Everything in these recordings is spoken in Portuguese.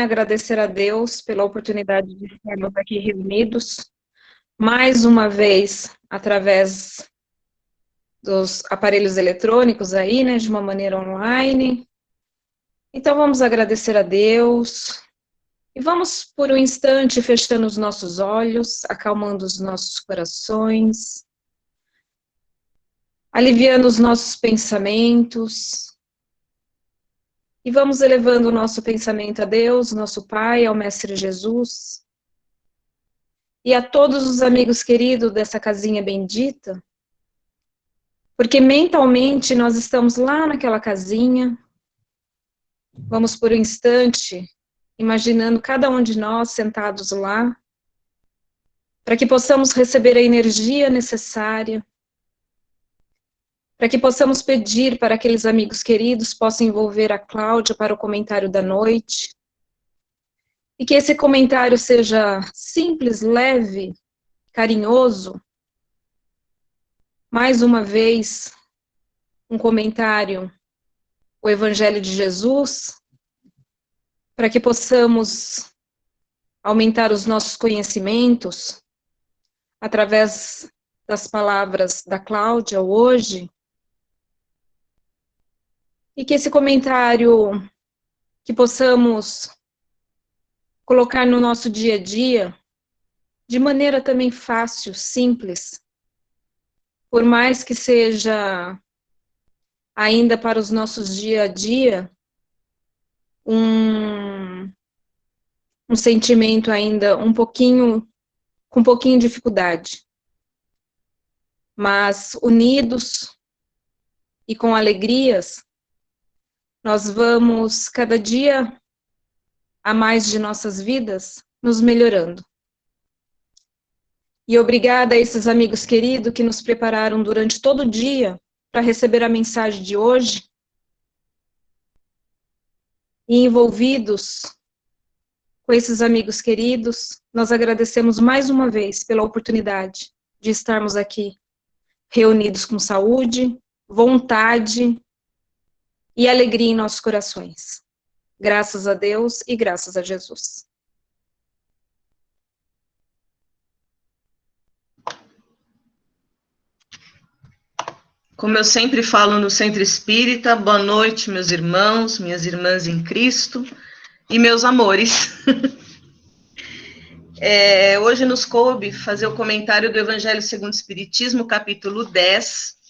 agradecer a Deus pela oportunidade de estarmos aqui reunidos, mais uma vez, através dos aparelhos eletrônicos aí, de uma maneira online. Então, vamos agradecer a Deus e vamos, por um instante, fechando os nossos olhos, acalmando os nossos corações, aliviando os nossos pensamentos. E vamos elevando o nosso pensamento a Deus, nosso Pai, ao Mestre Jesus, e a todos os amigos queridos dessa casinha bendita, porque mentalmente nós estamos lá naquela casinha. Vamos por um instante, imaginando cada um de nós sentados lá, para que possamos receber a energia necessária, para que possamos pedir para aqueles amigos queridos possam envolver a Cláudia para o comentário da noite, e que esse comentário seja simples, leve, carinhoso. Mais uma vez, um comentário, o Evangelho de Jesus, para que possamos aumentar os nossos conhecimentos através das palavras da Cláudia hoje, e que esse comentário que possamos colocar no nosso dia a dia, de maneira também fácil, simples, por mais que seja ainda para os nossos dia a dia, um sentimento ainda com um pouquinho de dificuldade. Mas unidos e com alegrias, nós vamos, cada dia a mais de nossas vidas, nos melhorando. E obrigada a esses amigos queridos que nos prepararam durante todo o dia para receber a mensagem de hoje. E envolvidos com esses amigos queridos, nós agradecemos mais uma vez pela oportunidade de estarmos aqui reunidos com saúde, vontade e alegria em nossos corações. Graças a Deus e graças a Jesus. Como eu sempre falo no Centro Espírita, boa noite, meus irmãos, minhas irmãs em Cristo e meus amores. Hoje nos coube fazer o comentário do Evangelho segundo o Espiritismo, capítulo 10.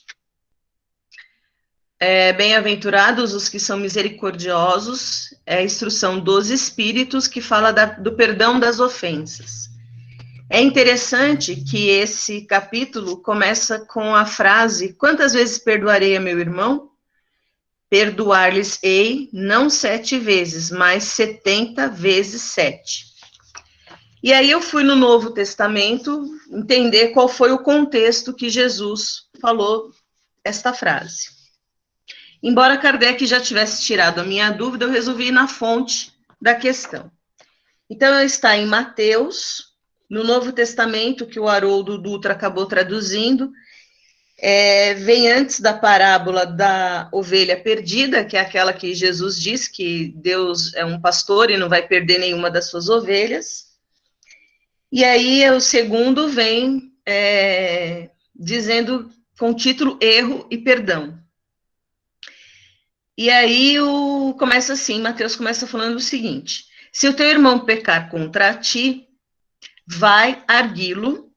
Bem-aventurados os que são misericordiosos, é a instrução dos Espíritos que fala do perdão das ofensas. É interessante que esse capítulo começa com a frase: quantas vezes perdoarei a meu irmão? Perdoar-lhes-ei, não 7 vezes, mas 70 vezes 7. E aí eu fui no Novo Testamento entender qual foi o contexto que Jesus falou esta frase. Embora Kardec já tivesse tirado a minha dúvida, eu resolvi ir na fonte da questão. Então, está em Mateus, no Novo Testamento, que o Haroldo Dutra acabou traduzindo, vem antes da parábola da ovelha perdida, que é aquela que Jesus diz que Deus é um pastor e não vai perder nenhuma das suas ovelhas. E aí, o segundo vem dizendo com o título Erro e Perdão. E aí, começa assim, Mateus começa falando o seguinte: se o teu irmão pecar contra ti, vai arguí-lo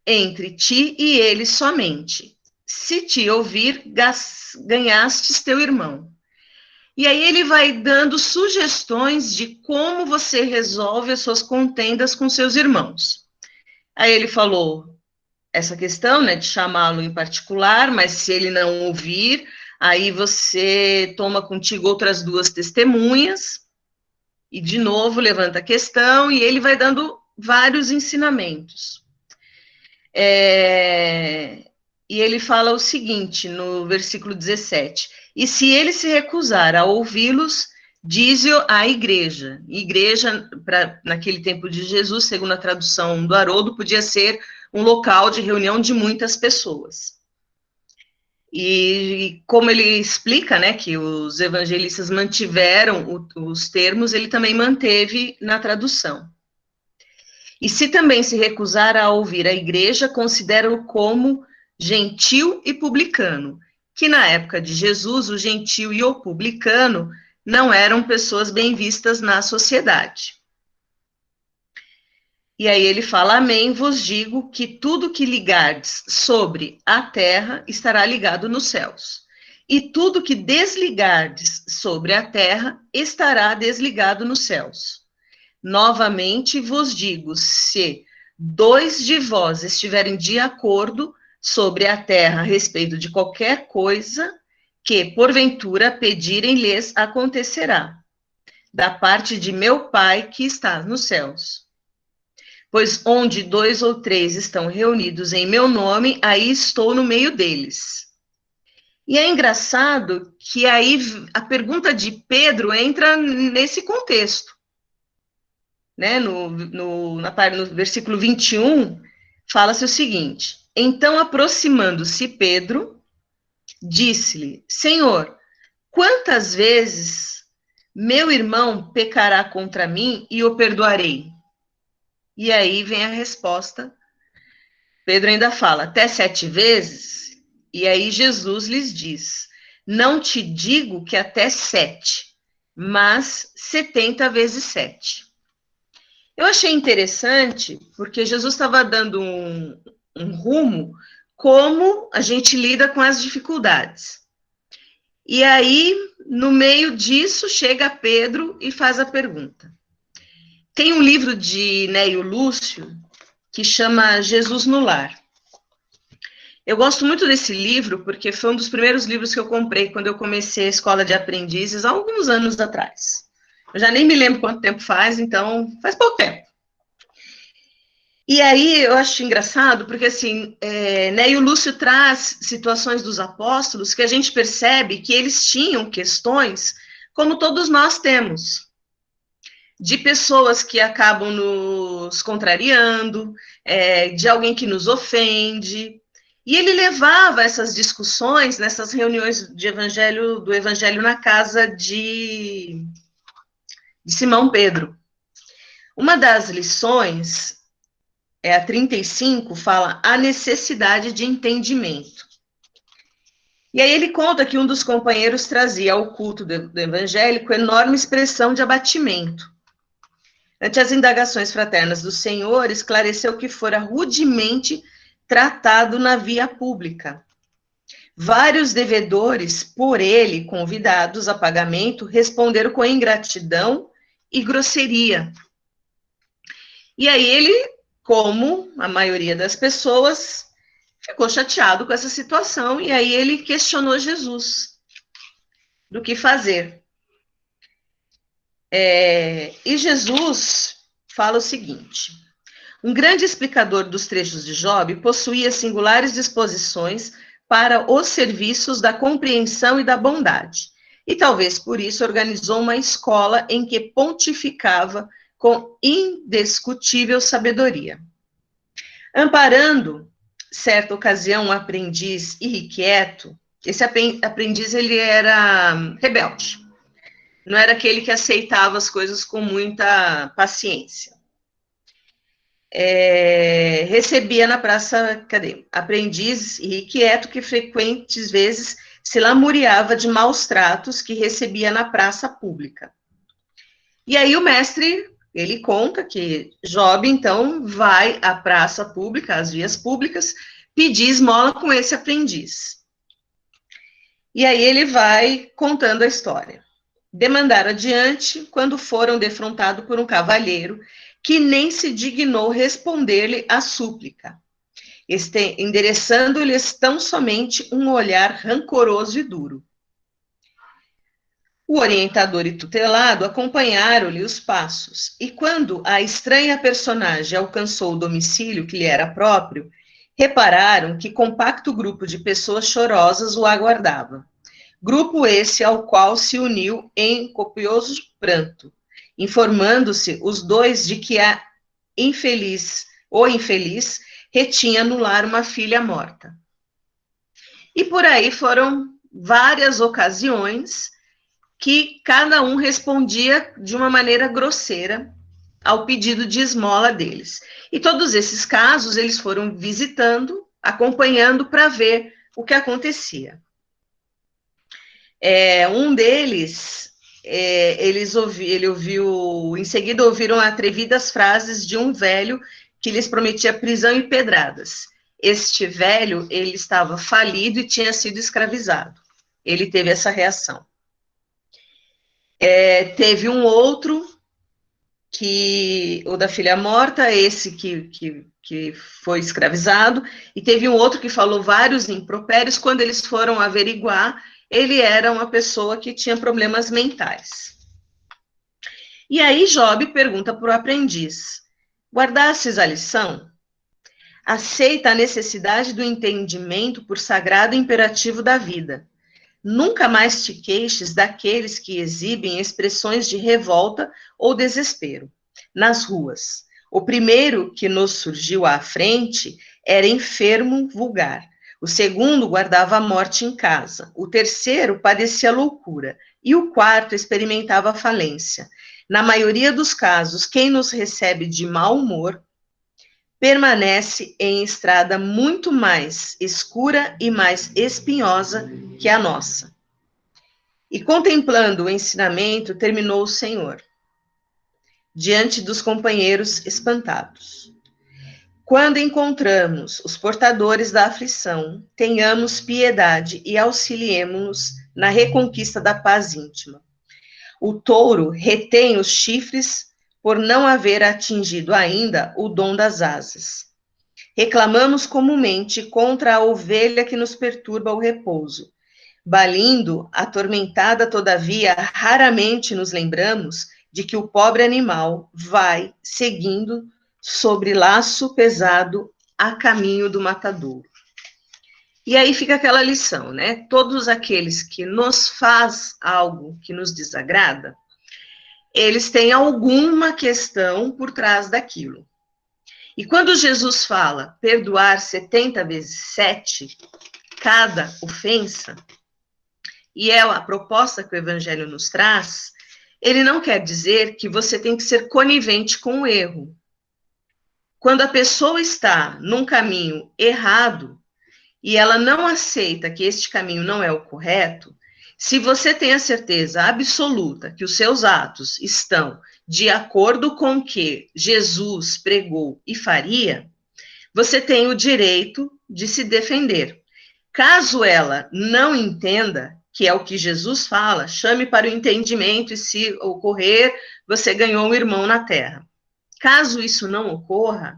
entre ti e ele somente. Se te ouvir, ganhastes teu irmão. E aí ele vai dando sugestões de como você resolve as suas contendas com seus irmãos. Aí ele falou essa questão, de chamá-lo em particular, mas se ele não ouvir, aí você toma contigo outras 2 testemunhas, e de novo levanta a questão, e ele vai dando vários ensinamentos. E ele fala o seguinte, no versículo 17, e se ele se recusar a ouvi-los, dize-o à igreja. Igreja, naquele tempo de Jesus, segundo a tradução do Haroldo, podia ser um local de reunião de muitas pessoas. E como ele explica, né, que os evangelistas mantiveram os termos, ele também manteve na tradução. E se também se recusar a ouvir a igreja, considera-o como gentil e publicano, que na época de Jesus, o gentil e o publicano não eram pessoas bem vistas na sociedade. E aí ele fala, amém, vos digo que tudo que ligardes sobre a terra estará ligado nos céus. E tudo que desligardes sobre a terra estará desligado nos céus. Novamente vos digo, se 2 de vós estiverem de acordo sobre a terra a respeito de qualquer coisa que, porventura, pedirem, lhes acontecerá, da parte de meu Pai que está nos céus. Pois onde 2 ou 3 estão reunidos em meu nome, aí estou no meio deles. E é engraçado que aí a pergunta de Pedro entra nesse contexto. Né? No versículo 21, fala-se o seguinte, então aproximando-se Pedro, disse-lhe, Senhor, quantas vezes meu irmão pecará contra mim e o perdoarei? E aí vem a resposta. Pedro ainda fala, até 7 vezes? E aí Jesus lhes diz, não te digo que até 7, mas 70 vezes 7. Eu achei interessante, porque Jesus estava dando um rumo como a gente lida com as dificuldades. E aí, no meio disso, chega Pedro e faz a pergunta. Tem um livro de Neio Lúcio que chama Jesus no Lar. Eu gosto muito desse livro porque foi um dos primeiros livros que eu comprei quando eu comecei a escola de aprendizes há alguns anos atrás. Eu já nem me lembro quanto tempo faz, então faz pouco tempo. E aí eu acho engraçado porque assim, Neio Lúcio traz situações dos apóstolos que a gente percebe que eles tinham questões como todos nós temos. De pessoas que acabam nos contrariando, de alguém que nos ofende. E ele levava essas discussões nessas reuniões do evangelho na casa de Simão Pedro. Uma das lições, a 35, fala a necessidade de entendimento. E aí ele conta que um dos companheiros trazia ao culto do evangélico enorme expressão de abatimento. Ante as indagações fraternas do Senhor, esclareceu que fora rudemente tratado na via pública. Vários devedores, por ele convidados a pagamento, responderam com ingratidão e grosseria. E aí ele, como a maioria das pessoas, ficou chateado com essa situação, e aí ele questionou Jesus do que fazer. E Jesus fala o seguinte, um grande explicador dos trechos de Job possuía singulares disposições para os serviços da compreensão e da bondade, e talvez por isso organizou uma escola em que pontificava com indiscutível sabedoria. Amparando, certa ocasião, um aprendiz irrequieto, esse aprendiz ele era rebelde, não era aquele que aceitava as coisas com muita paciência. Recebia na praça, aprendiz irrequieto que frequentes vezes se lamuriava de maus tratos que recebia na praça pública. E aí o mestre, ele conta que Job, então, vai à praça pública, às vias públicas, pedir esmola com esse aprendiz. E aí ele vai contando a história. Demandaram adiante quando foram defrontados por um cavalheiro que nem se dignou responder-lhe a súplica, endereçando-lhes tão somente um olhar rancoroso e duro. O orientador e tutelado acompanharam-lhe os passos, e quando a estranha personagem alcançou o domicílio que lhe era próprio, repararam que compacto grupo de pessoas chorosas o aguardava. Grupo esse ao qual se uniu em copioso pranto, informando-se os dois de que o infeliz retinha no lar uma filha morta. E por aí foram várias ocasiões que cada um respondia de uma maneira grosseira ao pedido de esmola deles. E todos esses casos eles foram visitando, acompanhando para ver o que acontecia. Um deles, ele ouviu, em seguida ouviram atrevidas frases de um velho que lhes prometia prisão e pedradas. Este velho, ele estava falido e tinha sido escravizado. Ele teve essa reação. Teve um outro, o da filha morta, esse que foi escravizado, e teve um outro que falou vários impropérios. Quando eles foram averiguar, ele era uma pessoa que tinha problemas mentais. E aí Job pergunta para o aprendiz: guardastes a lição? Aceita a necessidade do entendimento por sagrado imperativo da vida. Nunca mais te queixes daqueles que exibem expressões de revolta ou desespero. Nas ruas, o primeiro que nos surgiu à frente era enfermo vulgar. O segundo guardava a morte em casa. O terceiro padecia loucura. E o quarto experimentava falência. Na maioria dos casos, quem nos recebe de mau humor permanece em estrada muito mais escura e mais espinhosa que a nossa. E contemplando o ensinamento, terminou o Senhor, diante dos companheiros espantados. Quando encontramos os portadores da aflição, tenhamos piedade e auxiliemo-nos na reconquista da paz íntima. O touro retém os chifres por não haver atingido ainda o dom das asas. Reclamamos comumente contra a ovelha que nos perturba o repouso. Balindo, atormentada todavia, raramente nos lembramos de que o pobre animal vai seguindo sobre laço pesado a caminho do matadouro. E aí fica aquela lição, né? Todos aqueles que nos faz algo que nos desagrada, eles têm alguma questão por trás daquilo. E quando Jesus fala perdoar 70 vezes 7, cada ofensa, e é a proposta que o Evangelho nos traz, ele não quer dizer que você tem que ser conivente com o erro. Quando a pessoa está num caminho errado, e ela não aceita que este caminho não é o correto, se você tem a certeza absoluta que os seus atos estão de acordo com o que Jesus pregou e faria, você tem o direito de se defender. Caso ela não entenda, que é o que Jesus fala, chame para o entendimento e se ocorrer, você ganhou um irmão na terra. Caso isso não ocorra,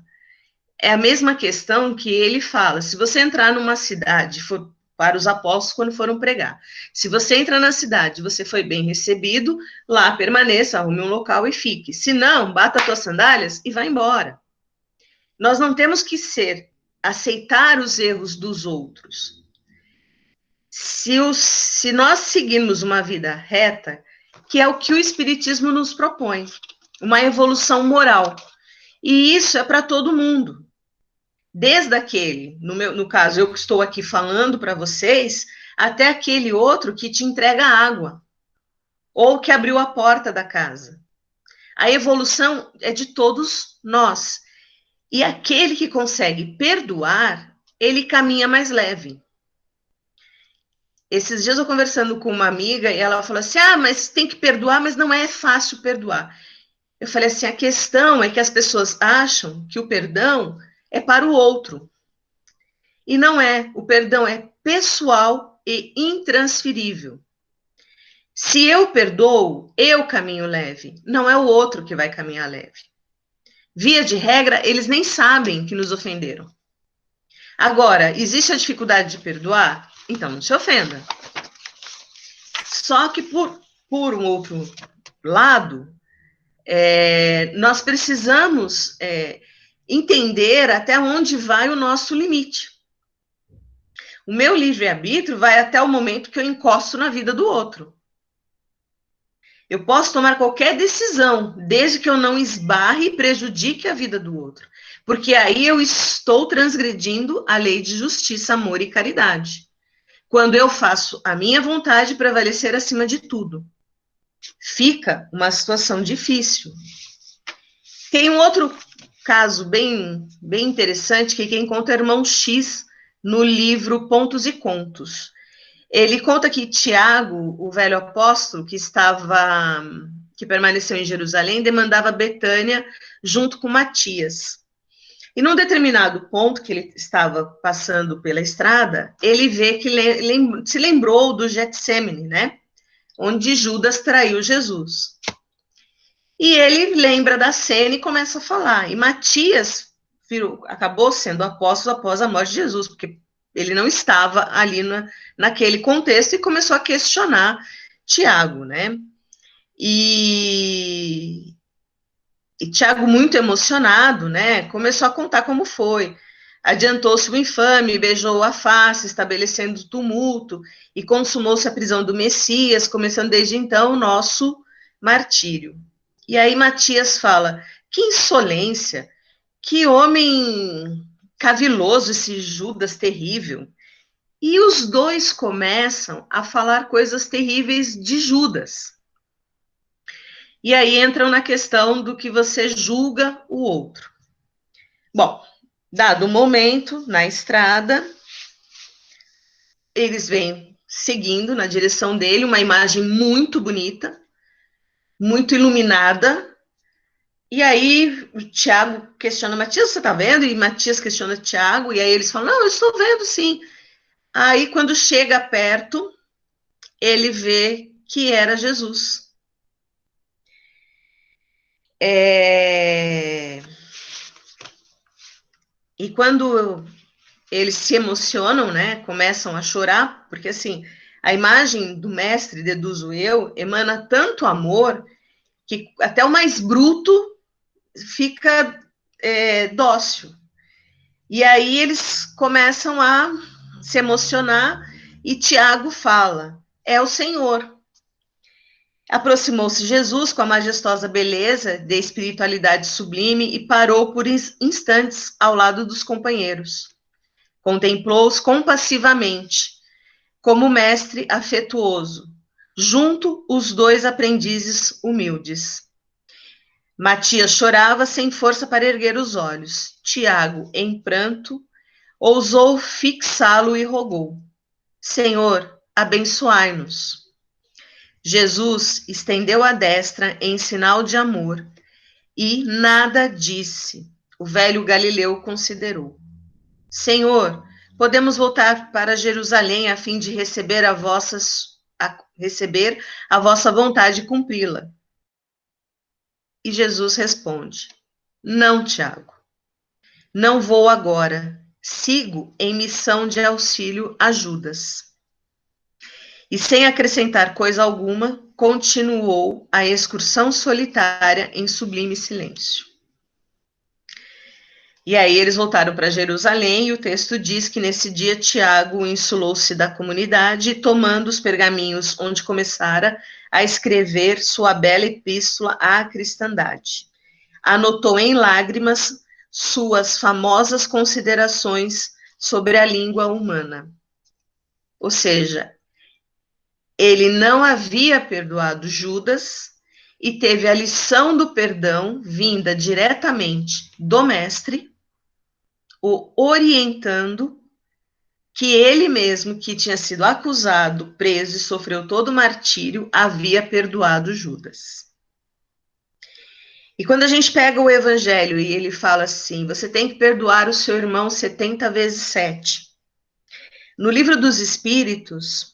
é a mesma questão que ele fala. Se você entrar numa cidade, for para os apóstolos quando foram pregar, se você entra na cidade, você foi bem recebido, lá permaneça, arrume um local e fique. Se não, bata as tuas sandálias e vá embora. Nós não temos que aceitar os erros dos outros. Se nós seguirmos uma vida reta, que é o que o Espiritismo nos propõe, uma evolução moral. E isso é para todo mundo. Desde aquele, no caso, eu que estou aqui falando para vocês, até aquele outro que te entrega água, ou que abriu a porta da casa. A evolução é de todos nós. E aquele que consegue perdoar, ele caminha mais leve. Esses dias eu conversando com uma amiga, e ela falou assim, mas tem que perdoar, mas não é fácil perdoar. Eu falei assim, a questão é que as pessoas acham que o perdão é para o outro. E não é. O perdão é pessoal e intransferível. Se eu perdoo, eu caminho leve. Não é o outro que vai caminhar leve. Via de regra, eles nem sabem que nos ofenderam. Agora, existe a dificuldade de perdoar? Então, não se ofenda. Só que por um outro lado, nós precisamos entender até onde vai o nosso limite. O meu livre-arbítrio vai até o momento que eu encosto na vida do outro. Eu posso tomar qualquer decisão, desde que eu não esbarre e prejudique a vida do outro. Porque aí eu estou transgredindo a lei de justiça, amor e caridade. quando eu faço a minha vontade prevalecer acima de tudo. Fica uma situação difícil. Tem um outro caso bem interessante, que quem conta é o irmão X, no livro Pontos e Contos. Ele conta que Tiago, o velho apóstolo, que permaneceu em Jerusalém, demandava Betânia junto com Matias. E num determinado ponto que ele estava passando pela estrada, ele vê que se lembrou do Getsêmani, né? Onde Judas traiu Jesus. E ele lembra da cena e começa a falar. E Matias acabou sendo apóstolo após a morte de Jesus, porque ele não estava ali naquele contexto e começou a questionar Tiago, né? E Tiago, muito emocionado, né? Começou a contar como foi. Adiantou-se o infame, beijou a face, estabelecendo tumulto, e consumou-se a prisão do Messias, começando desde então o nosso martírio. E aí Matias fala, que insolência, que homem caviloso esse Judas terrível. E os dois começam a falar coisas terríveis de Judas. E aí entram na questão do que você julga o outro. Bom, dado o momento, na estrada, eles vêm seguindo na direção dele, uma imagem muito bonita, muito iluminada. E aí o Tiago questiona Matias, você está vendo? E Matias questiona Tiago, e aí eles falam, não, eu estou vendo sim. Aí quando chega perto, ele vê que era Jesus. E quando eles se emocionam, né, começam a chorar, porque assim, a imagem do mestre, deduzo eu, emana tanto amor, que até o mais bruto fica dócil. E aí eles começam a se emocionar, e Tiago fala, é o Senhor. Aproximou-se Jesus com a majestosa beleza de espiritualidade sublime e parou por instantes ao lado dos companheiros. Contemplou-os compassivamente, como mestre afetuoso, junto os dois aprendizes humildes. Matias chorava sem força para erguer os olhos. Tiago, em pranto, ousou fixá-lo e rogou: Senhor, abençoai-nos. Jesus estendeu a destra em sinal de amor e nada disse. O velho Galileu considerou: Senhor, podemos voltar para Jerusalém a fim de receber a vossa vontade e cumpri-la. E Jesus responde: Não, Tiago, não vou agora. Sigo em missão de auxílio a Judas. E sem acrescentar coisa alguma, continuou a excursão solitária em sublime silêncio. E aí eles voltaram para Jerusalém, e o texto diz que nesse dia Tiago insulou-se da comunidade, tomando os pergaminhos onde começara a escrever sua bela epístola à cristandade. Anotou em lágrimas suas famosas considerações sobre a língua humana. Ou seja, ele não havia perdoado Judas e teve a lição do perdão vinda diretamente do mestre, o orientando, que ele mesmo, que tinha sido acusado, preso e sofreu todo o martírio, havia perdoado Judas. E quando a gente pega o evangelho e ele fala assim, você tem que perdoar o seu irmão 70 vezes 7. No livro dos Espíritos,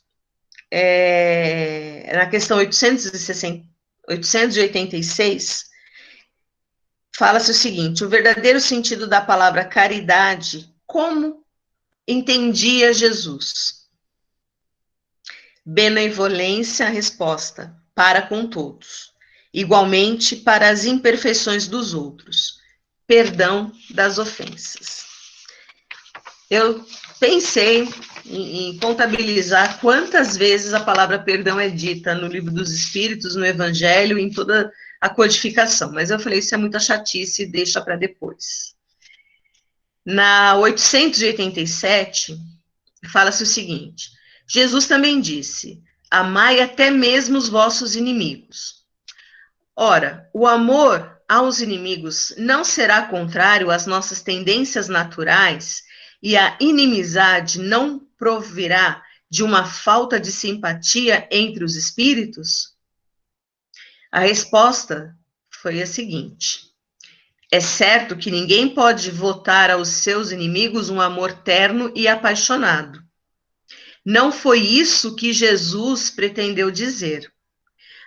na questão 886, fala-se o seguinte, o verdadeiro sentido da palavra caridade, como entendia Jesus? Benevolência, resposta, para com todos. Igualmente para as imperfeições dos outros. Perdão das ofensas. Eu pensei em contabilizar quantas vezes a palavra perdão é dita no livro dos Espíritos, no Evangelho, em toda a codificação, mas eu falei, isso é muita chatice, deixa para depois. Na 887, fala-se o seguinte, Jesus também disse: amai até mesmo os vossos inimigos. Ora, o amor aos inimigos não será contrário às nossas tendências naturais e a inimizade não provirá de uma falta de simpatia entre os espíritos? A resposta foi a seguinte: é certo que ninguém pode votar aos seus inimigos um amor terno e apaixonado. Não foi isso que Jesus pretendeu dizer.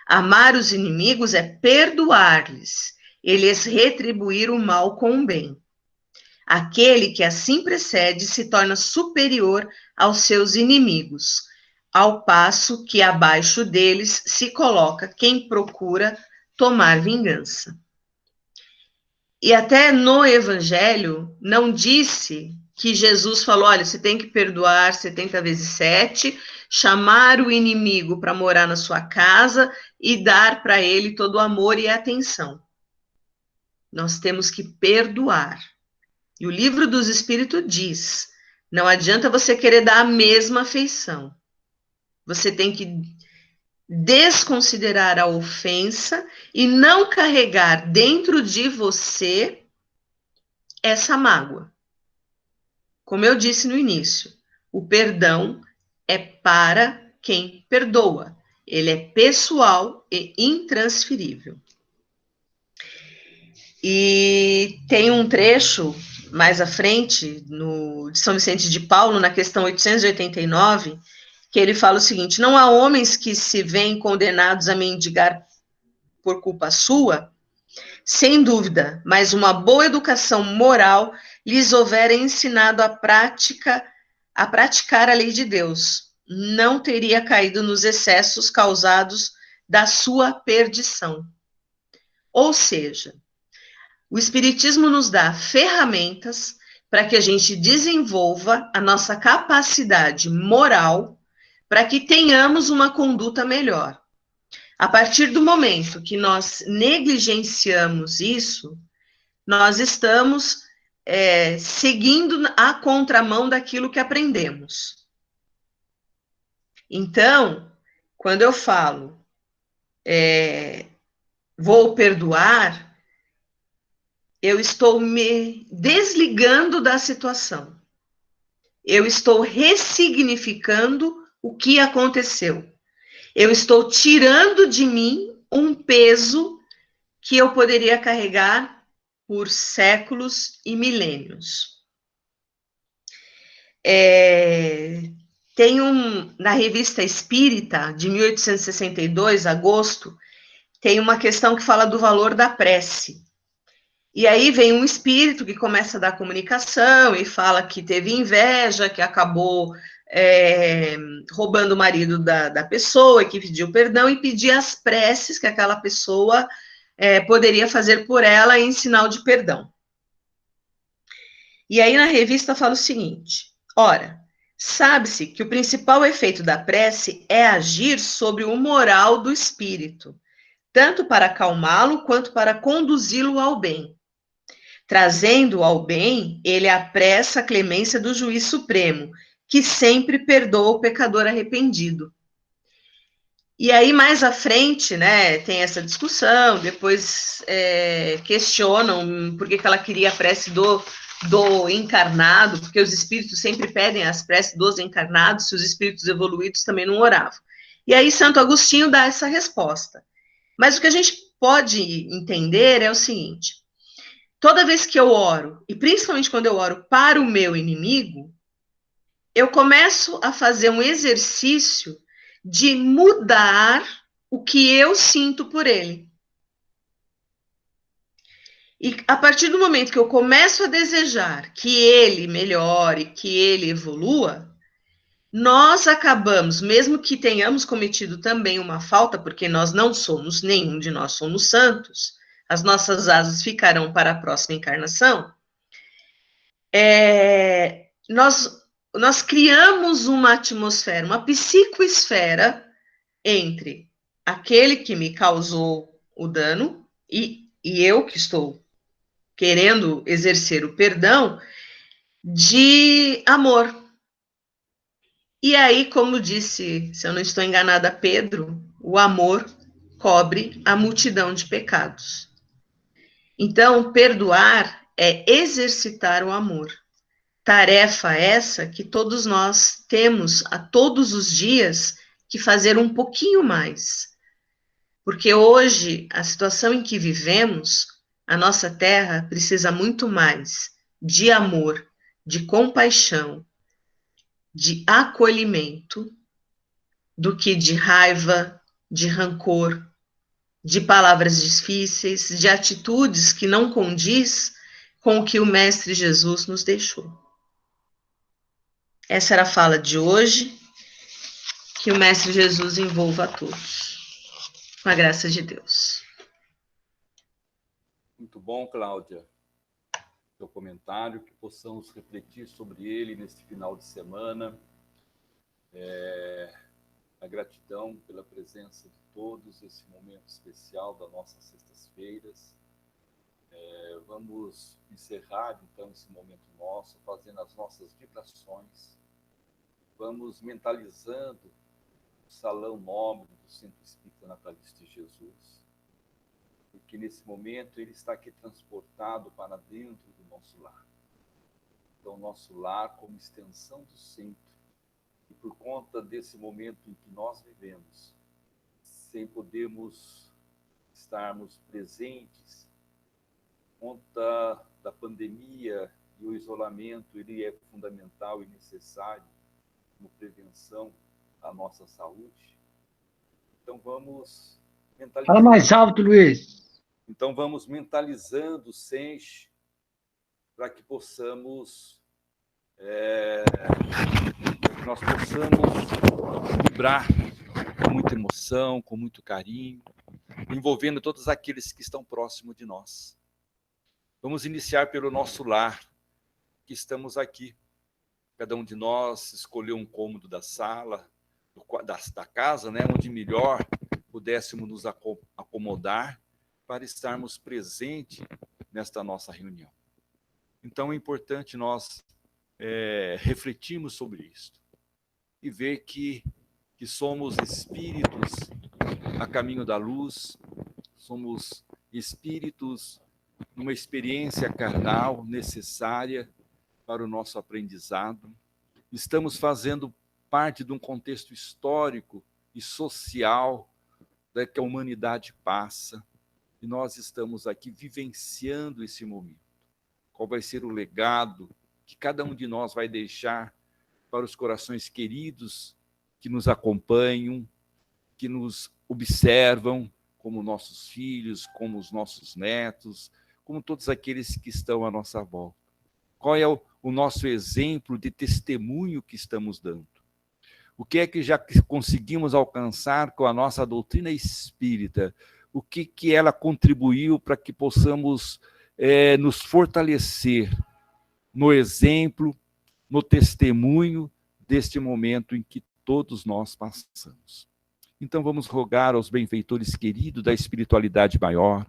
Amar os inimigos é perdoar-lhes, eles retribuir o mal com o bem. Aquele que assim procede se torna superior aos seus inimigos, ao passo que abaixo deles se coloca quem procura tomar vingança. E até no Evangelho não disse que Jesus falou: olha, você tem que perdoar 70 vezes 7, chamar o inimigo para morar na sua casa e dar para ele todo o amor e atenção. Nós temos que perdoar. E o Livro dos Espíritos diz: não adianta você querer dar a mesma afeição. Você tem que desconsiderar a ofensa e não carregar dentro de você essa mágoa. Como eu disse no início, o perdão é para quem perdoa. Ele é pessoal e intransferível. E tem um trecho mais à frente, de São Vicente de Paulo, na questão 889, que ele fala o seguinte: não há homens que se veem condenados a mendigar por culpa sua, sem dúvida, mas uma boa educação moral lhes houvera ensinado a praticar a lei de Deus, não teria caído nos excessos causados da sua perdição. Ou seja, o Espiritismo nos dá ferramentas para que a gente desenvolva a nossa capacidade moral para que tenhamos uma conduta melhor. A partir do momento que nós negligenciamos isso, nós estamos seguindo a contramão daquilo que aprendemos. Então, quando eu falo vou perdoar, eu estou me desligando da situação. Eu estou ressignificando o que aconteceu. Eu estou tirando de mim um peso que eu poderia carregar por séculos e milênios. Tem na Revista Espírita, de 1862, agosto, tem uma questão que fala do valor da prece. E aí vem um espírito que começa a dar comunicação e fala que teve inveja, que acabou roubando o marido da pessoa, que pediu perdão e pedir as preces que aquela pessoa poderia fazer por ela em sinal de perdão. E aí na revista fala o seguinte: ora, sabe-se que o principal efeito da prece é agir sobre o moral do espírito, tanto para acalmá-lo quanto para conduzi-lo ao bem. Trazendo ao bem, ele apressa a clemência do juiz supremo, que sempre perdoa o pecador arrependido. E aí, mais à frente, né, tem essa discussão, depois questionam por que ela queria a prece do encarnado, porque os espíritos sempre pedem as preces dos encarnados, se os espíritos evoluídos também não oravam. E aí, Santo Agostinho dá essa resposta. Mas o que a gente pode entender é o seguinte: toda vez que eu oro, e principalmente quando eu oro para o meu inimigo, eu começo a fazer um exercício de mudar o que eu sinto por ele. E a partir do momento que eu começo a desejar que ele melhore, que ele evolua, nós acabamos, mesmo que tenhamos cometido também uma falta, porque nós não somos, nenhum de nós somos santos, as nossas asas ficarão para a próxima encarnação, nós criamos uma atmosfera, uma psicoesfera entre aquele que me causou o dano e eu que estou querendo exercer o perdão, de amor. E aí, como disse, se eu não estou enganada, Pedro, o amor cobre a multidão de pecados. Então, perdoar é exercitar o amor. Tarefa essa que todos nós temos a todos os dias que fazer um pouquinho mais. Porque hoje, a situação em que vivemos, a nossa terra precisa muito mais de amor, de compaixão, de acolhimento, do que de raiva, de rancor, de palavras difíceis, de atitudes que não condiz com o que o Mestre Jesus nos deixou. Essa era a fala de hoje, que o Mestre Jesus envolva a todos, com a graça de Deus. Muito bom, Cláudia, seu comentário, que possamos refletir sobre ele neste final de semana. A gratidão pela presença de todos, esse momento especial das nossas sextas-feiras. Vamos encerrar, então, esse momento nosso, fazendo as nossas vibrações. Vamos mentalizando o salão nobre do Centro Espírita Natalício de Jesus, porque nesse momento ele está aqui transportado para dentro do nosso lar. Então, nosso lar como extensão do centro. E por conta desse momento em que nós vivemos, sem podermos estarmos presentes, por conta da pandemia e o isolamento, ele é fundamental e necessário como prevenção à nossa saúde. Então vamos mentalizando. Fala mais alto, Luiz. Então vamos mentalizando sempre para que possamos nós possamos vibrar com muita emoção, com muito carinho, envolvendo todos aqueles que estão próximos de nós. Vamos iniciar pelo nosso lar, que estamos aqui. Cada um de nós escolheu um cômodo da sala, da casa, né, onde melhor pudéssemos nos acomodar para estarmos presentes nesta nossa reunião. Então é importante nós refletirmos sobre isso e ver que somos espíritos a caminho da luz, somos espíritos numa experiência carnal necessária para o nosso aprendizado. Estamos fazendo parte de um contexto histórico e social que a humanidade passa, e nós estamos aqui vivenciando esse momento. Qual vai ser o legado que cada um de nós vai deixar para os corações queridos que nos acompanham, que nos observam, como nossos filhos, como os nossos netos, como todos aqueles que estão à nossa volta. Qual é o nosso exemplo de testemunho que estamos dando? O que é que já conseguimos alcançar com a nossa doutrina espírita? O que ela contribuiu para que possamos nos fortalecer no exemplo, no testemunho deste momento em que todos nós passamos. Então vamos rogar aos benfeitores queridos da espiritualidade maior,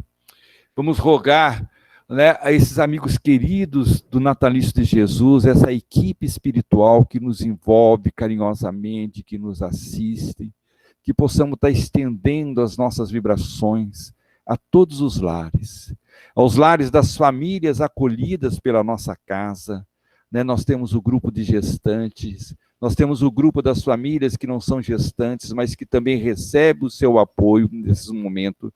vamos rogar, né, a esses amigos queridos do Natalício de Jesus, essa equipe espiritual que nos envolve carinhosamente, que nos assiste, que possamos estar estendendo as nossas vibrações a todos os lares, aos lares das famílias acolhidas pela nossa casa, né? Nós temos o grupo de gestantes, nós temos o grupo das famílias que não são gestantes, mas que também recebem o seu apoio nesse momento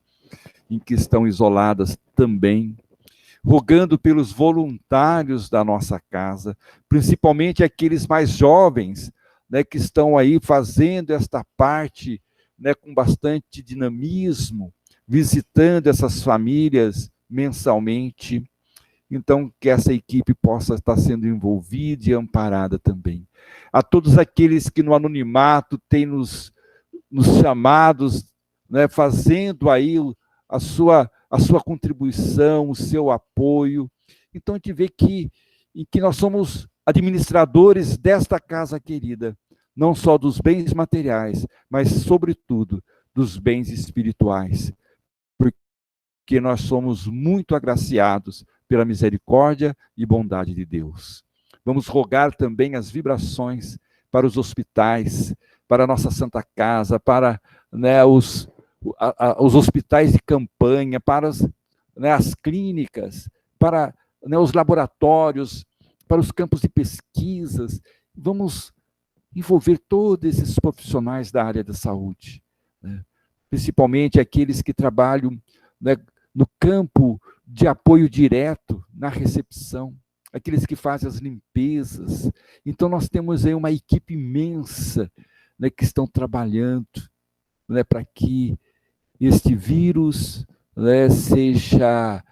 em que estão isoladas também, rogando pelos voluntários da nossa casa, principalmente aqueles mais jovens, né, que estão aí fazendo esta parte, né, com bastante dinamismo, visitando essas famílias mensalmente. Então, que essa equipe possa estar sendo envolvida e amparada também. A todos aqueles que no anonimato têm nos chamados, né, fazendo aí a sua contribuição, o seu apoio. Então, a gente vê que nós somos administradores desta casa querida, não só dos bens materiais, mas, sobretudo, dos bens espirituais, porque nós somos muito agraciados pela misericórdia e bondade de Deus. Vamos rogar também as vibrações para os hospitais, para a nossa Santa Casa, para, né, os hospitais de campanha, para as clínicas, para, né, os laboratórios, para os campos de pesquisas. Vamos envolver todos esses profissionais da área da saúde, né? Principalmente aqueles que trabalham, né, no campo de apoio direto, na recepção, aqueles que fazem as limpezas. Então, nós temos aí uma equipe imensa, né, que estão trabalhando, né, para que este vírus, né, seja,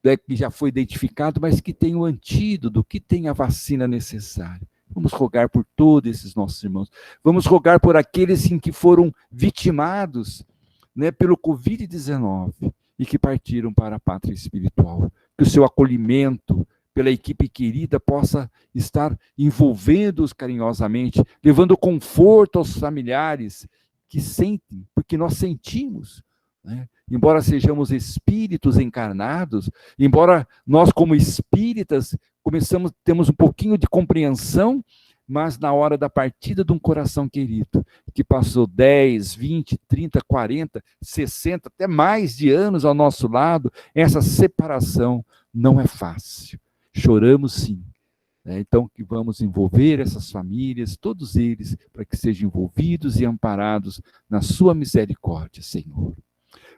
né, que já foi identificado, mas que tenha o antídoto, que tenha a vacina necessária. Vamos rogar por todos esses nossos irmãos. Vamos rogar por aqueles em que foram vitimados, né, pelo Covid-19 e que partiram para a pátria espiritual. Que o seu acolhimento pela equipe querida possa estar envolvendo-os carinhosamente, levando conforto aos familiares que sentem, porque nós sentimos, né? Embora sejamos espíritos encarnados, embora nós como espíritas temos um pouquinho de compreensão, mas na hora da partida de um coração querido, que passou 10, 20, 30, 40, 60, até mais de anos ao nosso lado, essa separação não é fácil. Choramos sim. Então, que vamos envolver essas famílias, todos eles, para que sejam envolvidos e amparados na sua misericórdia, Senhor.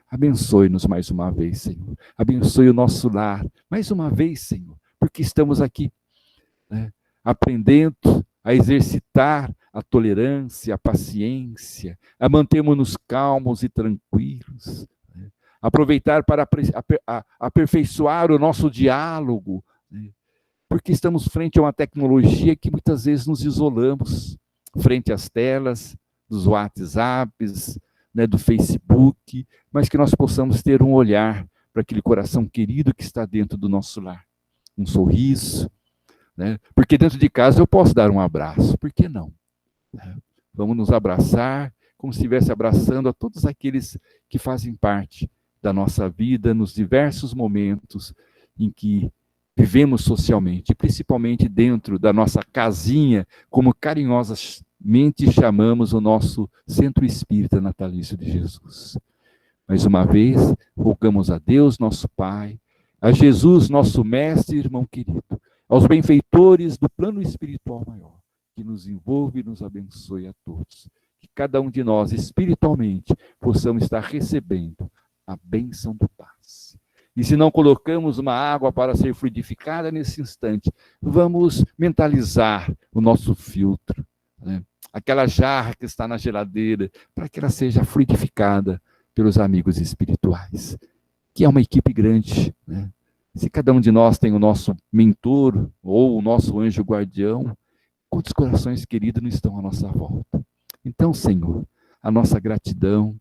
Abençoe-nos mais uma vez, Senhor. Abençoe o nosso lar mais uma vez, Senhor, porque estamos aqui, né, aprendendo a exercitar a tolerância, a paciência, a mantermos-nos calmos e tranquilos, né? Aproveitar para aperfeiçoar o nosso diálogo, né? Porque estamos frente a uma tecnologia que muitas vezes nos isolamos, frente às telas, dos WhatsApps, né, do Facebook, mas que nós possamos ter um olhar para aquele coração querido que está dentro do nosso lar. Um sorriso, né? Porque dentro de casa eu posso dar um abraço, por que não? Vamos nos abraçar como se estivesse abraçando a todos aqueles que fazem parte da nossa vida nos diversos momentos em que vivemos socialmente, principalmente dentro da nossa casinha, como carinhosamente chamamos o nosso Centro Espírita Natalício de Jesus. Mais uma vez, rogamos a Deus, nosso Pai, a Jesus, nosso Mestre e irmão querido, aos benfeitores do plano espiritual maior, que nos envolve e nos abençoe a todos. Que cada um de nós, espiritualmente, possamos estar recebendo a bênção do paz. E se não colocamos uma água para ser fluidificada nesse instante, vamos mentalizar o nosso filtro, né? Aquela jarra que está na geladeira, para que ela seja fluidificada pelos amigos espirituais, que é uma equipe grande, né? Se cada um de nós tem o nosso mentor ou o nosso anjo guardião, quantos corações queridos não estão à nossa volta? Então, Senhor, a nossa gratidão,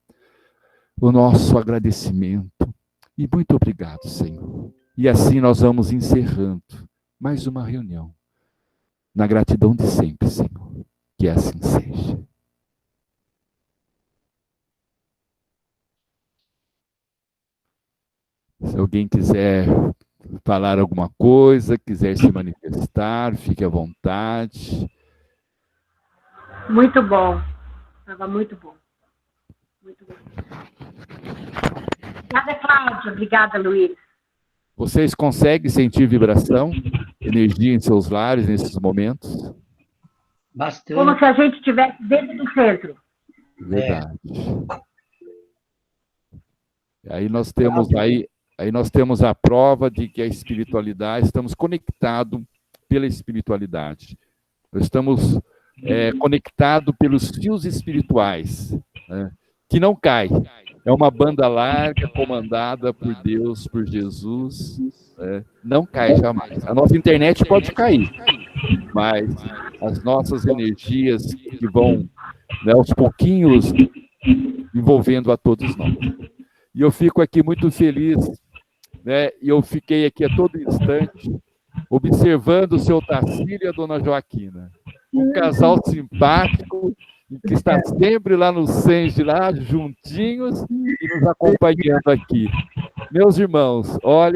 o nosso agradecimento, e muito obrigado, Senhor. E assim nós vamos encerrando mais uma reunião, na gratidão de sempre, Senhor. Que assim seja. Se alguém quiser falar alguma coisa, quiser se manifestar, fique à vontade. Muito bom. Estava muito bom. Muito bom. Obrigada, Cláudia. Obrigada, Luiz. Vocês conseguem sentir vibração, energia em seus lares nesses momentos? Bastante. Como se a gente estivesse dentro do centro. Verdade. Aí nós temos a prova de que a espiritualidade, estamos conectados pela espiritualidade. Nós estamos conectados pelos fios espirituais, né, que não cai. É uma banda larga, comandada por Deus, por Jesus, não cai jamais. A nossa internet pode cair, mas as nossas energias que vão, né, aos pouquinhos envolvendo a todos nós. E eu fico aqui muito feliz, né? E eu fiquei aqui a todo instante observando o seu Tarcílio e a dona Joaquina. Um casal simpático, que está sempre lá no Senge, lá juntinhos, e nos acompanhando aqui. Meus irmãos, olha,